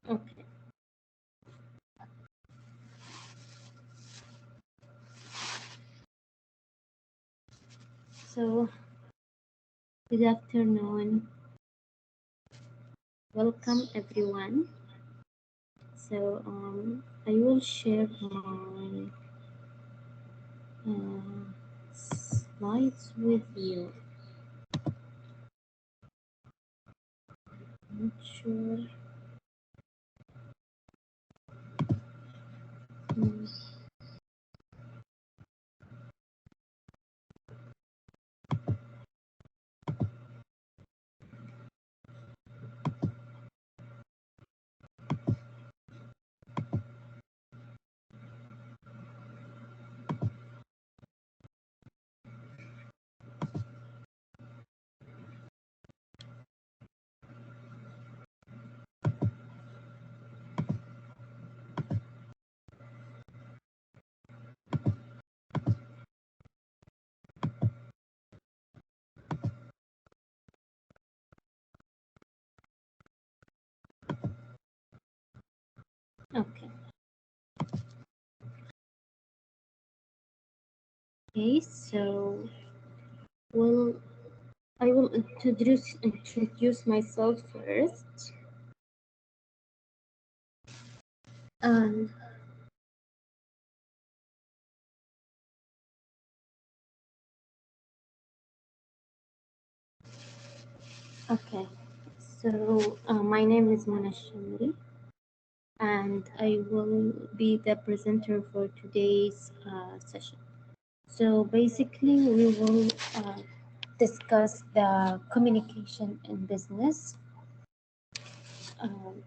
Okay. So, good afternoon. Welcome everyone. So, I will share my slides with you. Not sure. Hmm. Okay. Okay. So, well, I will introduce myself first. Um. Okay. So, my name is Mona Shamri, and I will be the presenter for today's session. So basically, we will discuss the communication in business, um,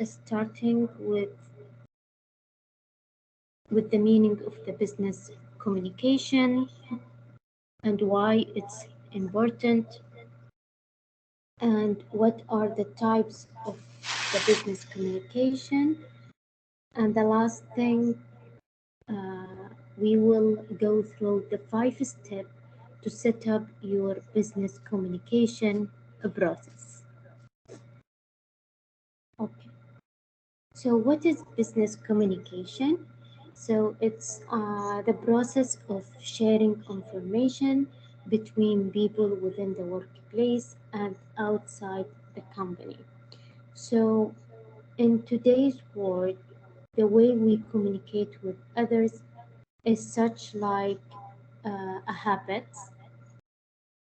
starting with the meaning of the business communication and why it's important, and what are the types of the business communication. And the last thing, we will go through the 5 steps to set up your business communication process. Okay. So, what is business communication? So, it's the process of sharing information between people within the workplace and outside the company. So, in today's world, the way we communicate with others is such like a habit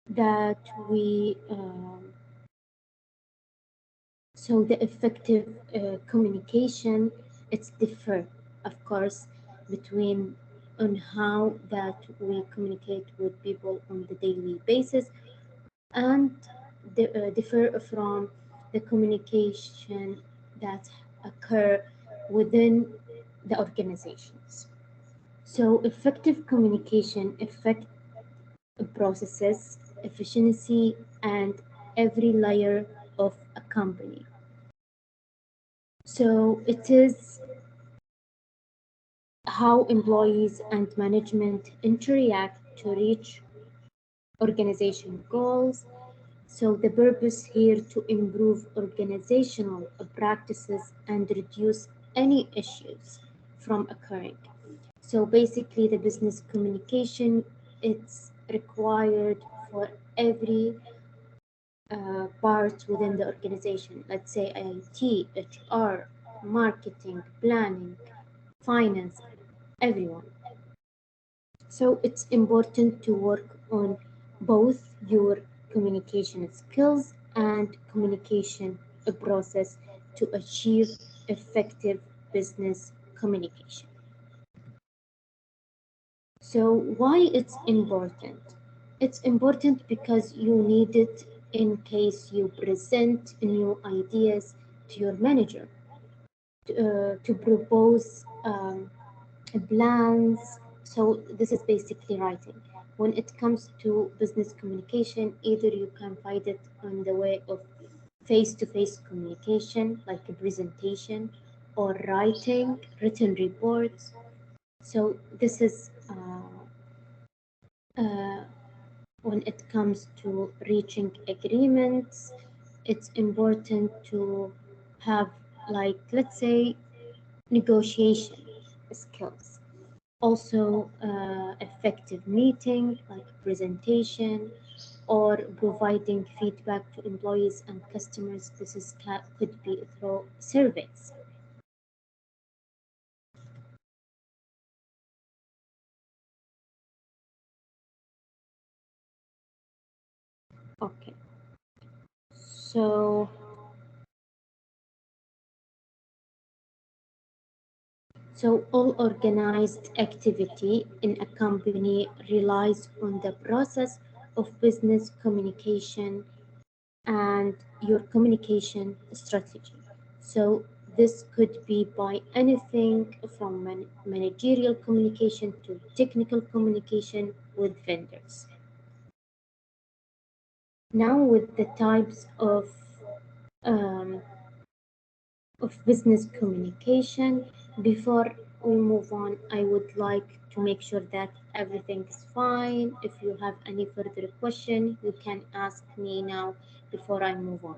that we so the effective communication, it's differ, of course, between on how that we communicate with people on the daily basis, and differ from the communication that occur within the organizations. So effective communication affect processes, efficiency, and every layer of a company. So it is how employees and management interact to reach organization goals. So the purpose here to improve organizational practices and reduce any issues from occurring. So basically the business communication, it's required for every parts within the organization. Let's say IT, HR, marketing, planning, finance, everyone. So it's important to work on both your communication skills and communication process to achieve effective business communication. So why it's important? It's important because you need it in case you present new ideas to your manager, to propose plans. So this is basically writing. When it comes to business communication, either you can find it on the way of face-to-face communication, like a presentation, or writing written reports. So this is uh, when it comes to reaching agreements. It's important to have, like, let's say, negotiation skills. Also, effective meeting, like presentation, or providing feedback to employees and customers. This is could be through surveys. Okay, so all organized activity in a company relies on the process of business communication and your communication strategy. So this could be by anything from managerial communication to technical communication with vendors. Now with the types um, of business communication, before we move on, I would like to make sure that everything is fine. If you have any further question, you can ask me now before I move on.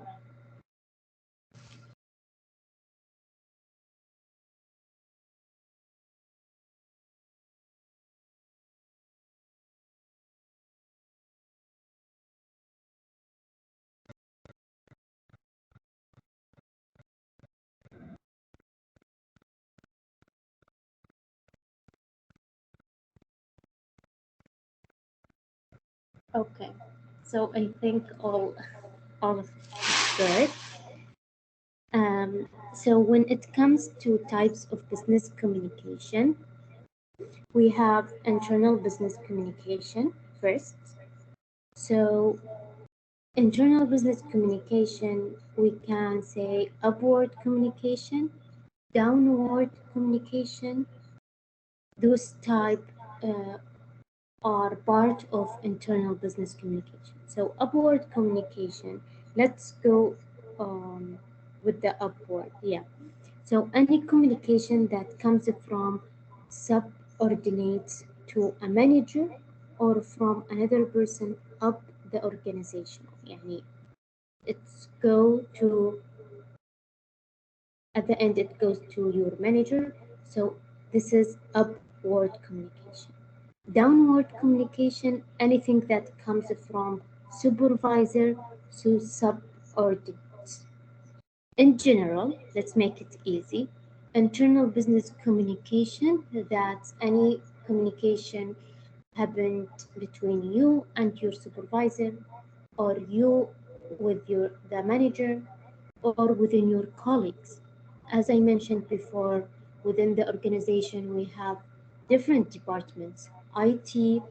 Okay, so I think all of good. So when it comes to types of business communication, we have internal business communication first. So internal business communication, we can say upward communication, downward communication. Those type uh, are part of internal business communication. So upward communication, let's go with the upward. Yeah. So any communication that comes from subordinates to a manager or from another person up the organization. يعني it's go to at the end it goes to your manager. So this is upward communication. Downward communication, anything that comes from supervisor to subordinates. In general, let's make it easy. Internal business communication, that's any communication happened between you and your supervisor, or you with the manager, or within your colleagues. As I mentioned before, within the organization we have different departments: IT,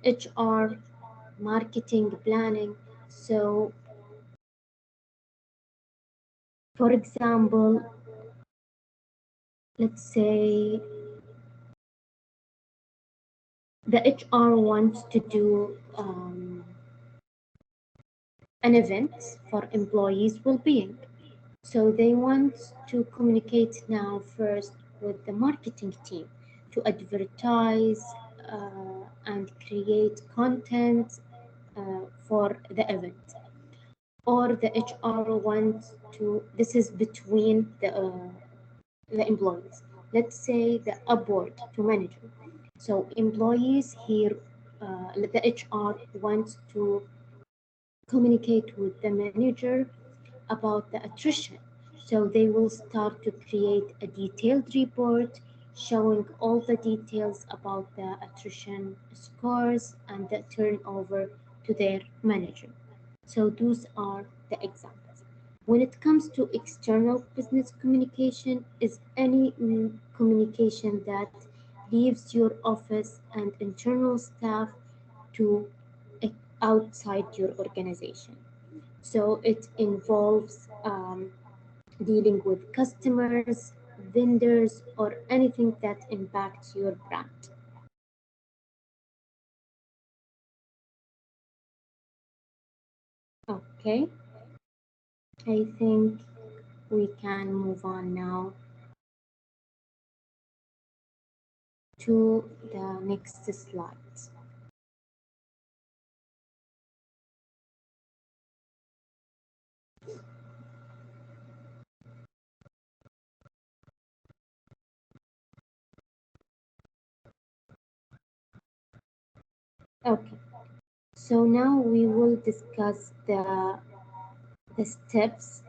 HR, marketing, planning. So, for example, let's say the HR wants to do an event for employees' well-being. So they want to communicate now first with the marketing team to advertise and create content for the event. Or the HR wants to, this is between the employees. Let's say the upward to manager. So employees here, the HR wants to communicate with the manager about the attrition. So they will start to create a detailed report showing all the details about the attrition scores and the turnover to their manager. So those are the examples. When it comes to external business communication, is any communication that leaves your office and internal staff to outside your organization. So it involves dealing with customers, vendors, or anything that impacts your brand. Okay, I think we can move on now to the next slide. Okay, so now we will discuss the steps.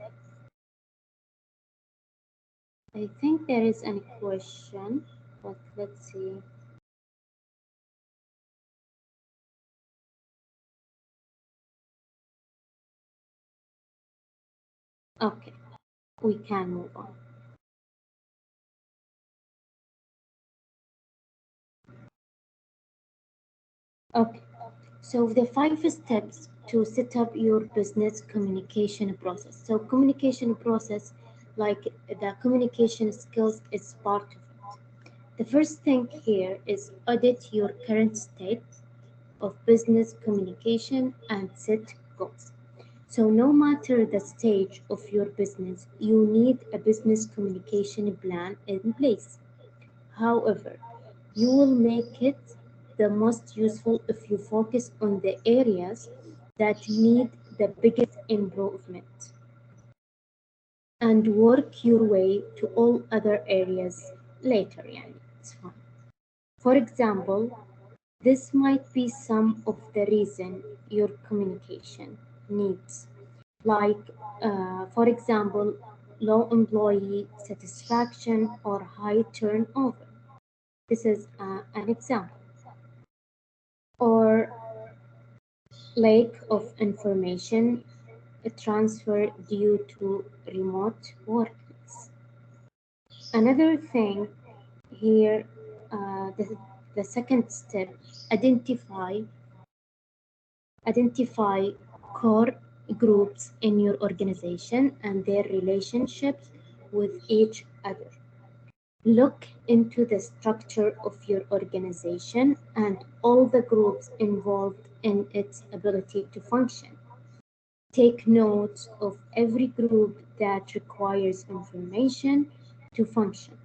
I think there is a question, but let's see. Okay, we can move on. Okay, so the 5 steps to set up your business communication process. So communication process, like the communication skills is part of it. The first thing here is audit your current state of business communication and set goals. So no matter the stage of your business, you need a business communication plan in place. However, you will make it the most useful if you focus on the areas that need the biggest improvement and work your way to all other areas later. Yani, it's fine. For example, this might be some of the reason your communication needs, like, for example, low employee satisfaction or high turnover. This is an example. Or lack of information transfer due to remote workers. Another thing here, the second step, identify identify core groups in your organization and their relationships with each other. Look into the structure of your organization and all the groups involved in its ability to function. Take notes of every group that requires information to function.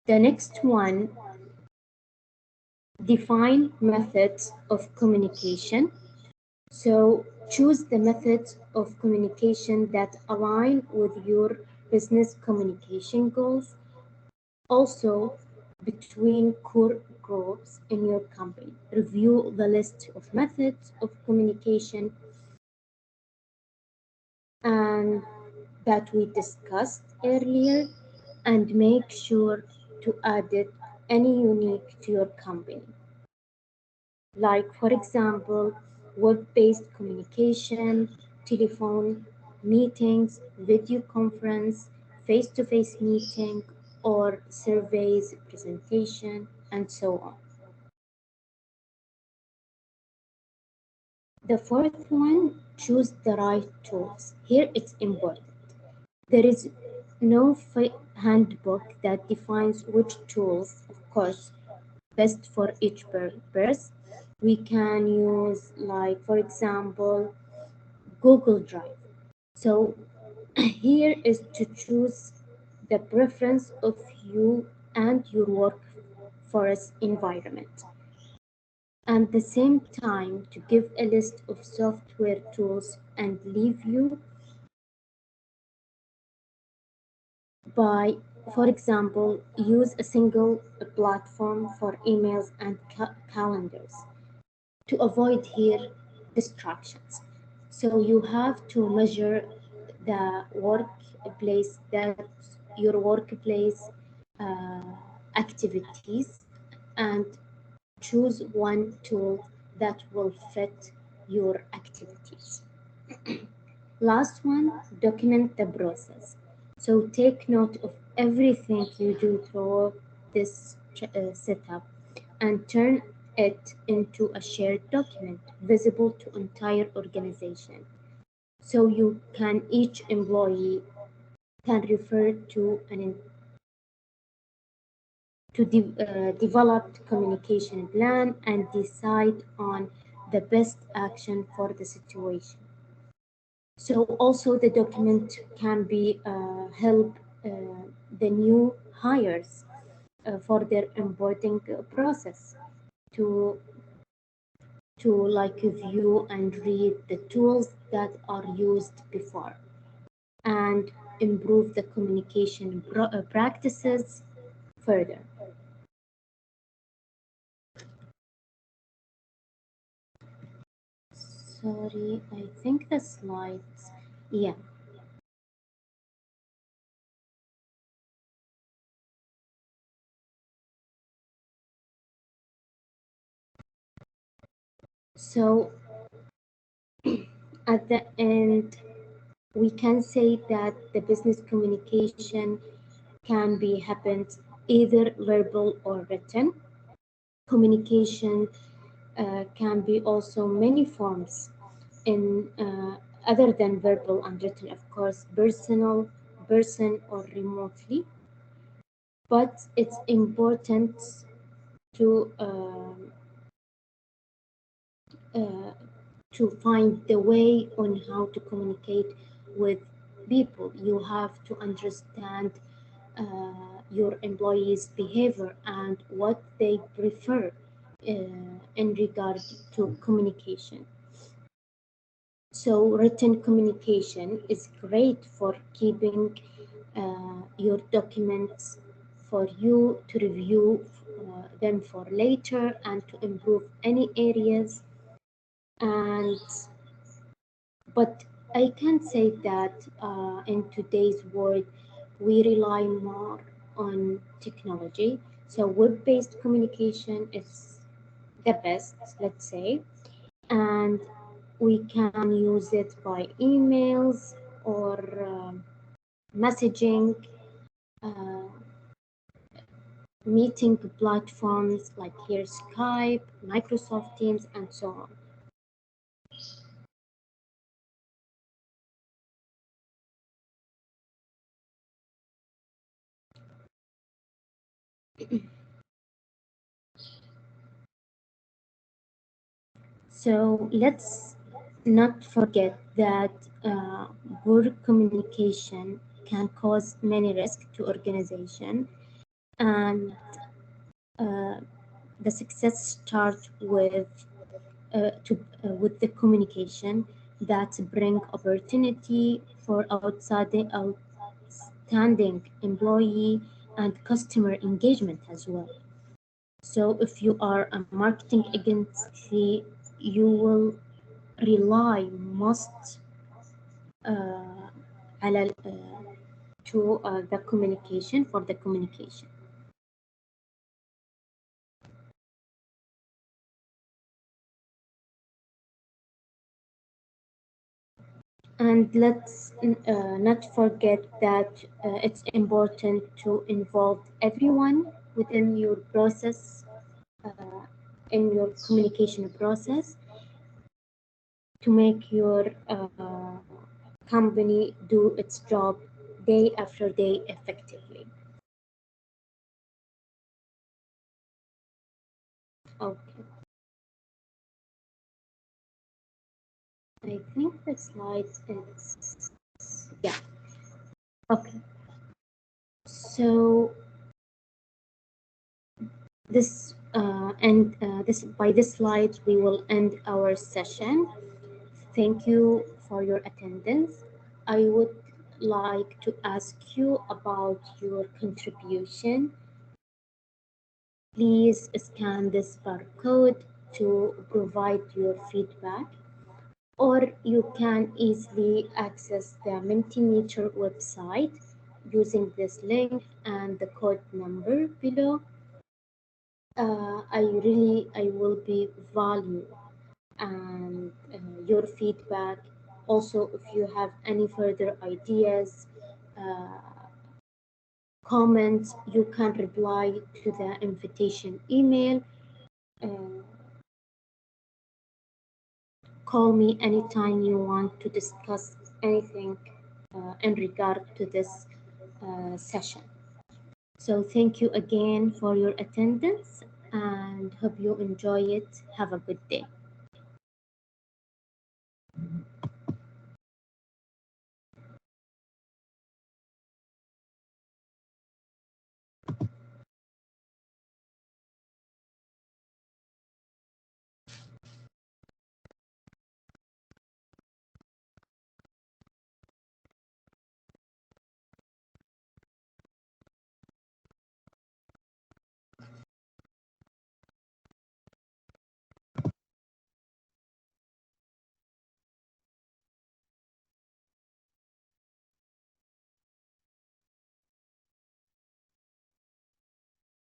The next one, define methods of communication. So choose the methods of communication that align with your business communication goals. Also, between core groups in your company, review the list of methods of communication and that we discussed earlier and make sure to add it any unique to your company. Like, for example, web-based communication, telephone meetings, video conference, face-to-face meeting, or surveys, presentation, and so on. The fourth one, choose the right tools. Here it's important. There is no handbook that defines which tools, of course, best for each purpose. We can use, like, for example, Google Drive. So here is to choose the preference of you and your workforce environment. And at the same time, to give a list of software tools and leave you by, for example, use a single platform for emails and calendars to avoid here distractions. So you have to measure the workplace, that your workplace uh, activities, and choose one tool that will fit your activities. Last one, document the process. So take note of everything you do through this setup and turn it into a shared document visible to entire organization. So you can, each employee can refer to an developed communication plan and decide on the best action for the situation. So also the document can be help the new hires for their onboarding process to like view and read the tools that are used before and improve the communication practices further. Sorry, I think the slides. Yeah. So at the end, we can say that the business communication can be happened either verbal or written. Communication can be also many forms in other than verbal and written, of course, personal, person or remotely. But it's important to uh, to find the way on how to communicate with people. You have to understand your employees' behavior and what they prefer in regard to communication. So written communication is great for keeping your documents for you to review them for later and to improve any areas. And but I can say that in today's world we rely more on technology. So web-based communication is the best, let's say, and we can use it by emails or messaging, uh, meeting platforms like here Skype, Microsoft Teams, and so on. So let's not forget that poor communication can cause many risks to organization, and uh, the success starts with the communication that bring opportunity for outstanding employee and customer engagement as well. So if you are a marketing agency, you will rely most uh, على to the communication for the communication. And let's not forget that it's important to involve everyone within your process, uh, in your communication process, to make your company do its job day after day effectively. Okay, I think the slides is, yeah, okay. So this by this slide we will end our session. Thank you for your attendance. I would like to ask you about your contribution. Please scan this barcode to provide your feedback, or you can easily access the Mentimeter website using this link and the code number below. I will be value and your feedback. Also, if you have any further ideas, uh, comments, you can reply to the invitation email. Uh, Call me anytime you want to discuss anything in regard to this session. So thank you again for your attendance and hope you enjoy it. Have a good day.